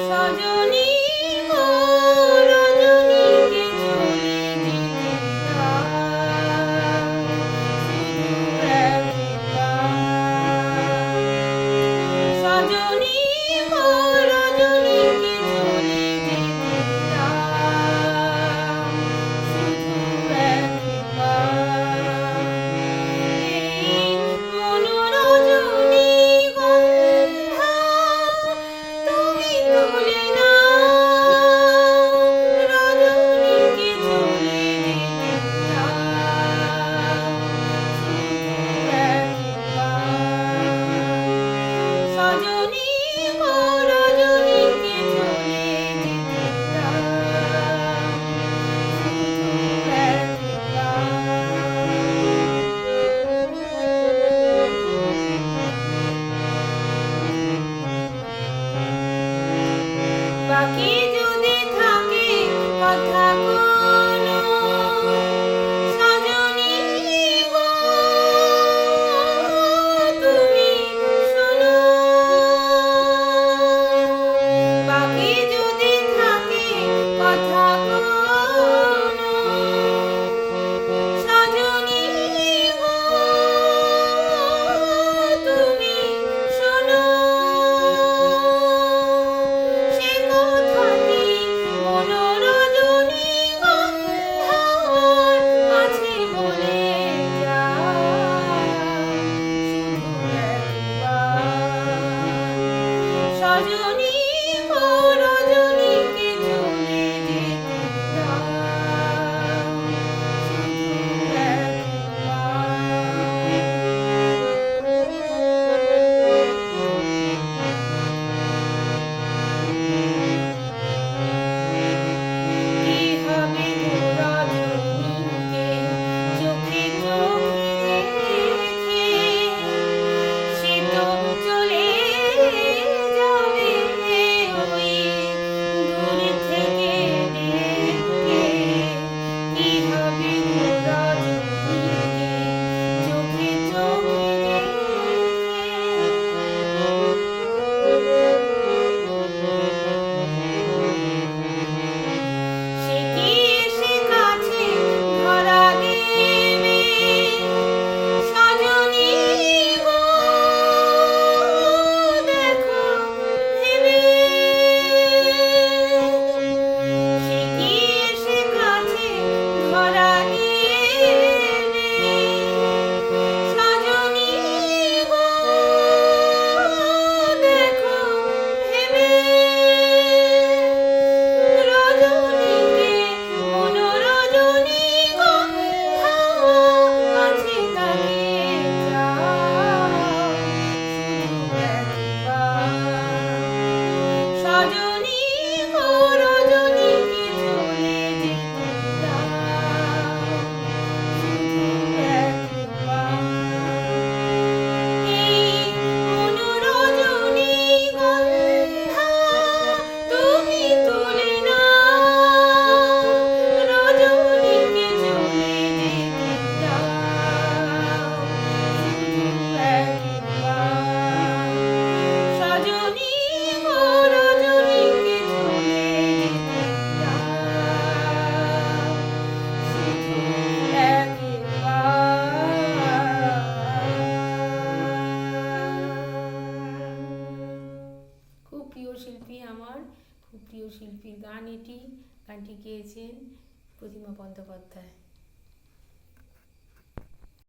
সজনী গো রজনীকে চলে যেতে দাও, শুধু একবার। সজনী গো রজনীকে চলে যেতে দাও, শুধু একবার। এই মনোরজনীগন্ধা তুমি তুলে নাও, রজনীকে চলে যেতে দাও, শুধু একবার। সজনী গো রজনীকে চলে যেতে দাও, শুধু একবার। বাকি যদি থাকে কথা কোনো, সজনী গো তুমি শোনো। বাকি যদি থাকে কথা কোনো, সজনী গো তুমি শোনো। সে কথাটি মনোরজনীগন্ধার কাছে বলে যাও, শুধু একবার। সজনী গো রজনীকে চলে যেতে দাও, শুধু কি হবে গো রজনীকে চোখে চোখে রেখে, সে তো চলে যাবে ওই দূর থেকে দেখে। কি হবে গো রজনীকে চোখে চোখে সে কি এসে কাছে ধরা দেবে, সজনী গো দেখো ভেবে। সে কি এসে কাছে ধরা দেবে, সজনী গো দেখো ভেবে। রজনীকে মনোরজনীগন্ধা কাছে তাকিয়ে যাও, শুধু একবার। সজনী গো রজনীকে চলে যেতে দাও, শুধু একবার। এই মনোরজনীগন্ধা তুমি তুলে নাও, রজনীকে চলে যেতে দাও, শুধু একবার। সজনী গো রজনীকে চলে যেতে দাও, শুধু একবার। খুব প্রিয় শিল্পী আমার, খুব প্রিয় শিল্পীর গান এটি। গানটি গেয়েছেন প্রতিমা বন্দ্যোপাধ্যায়।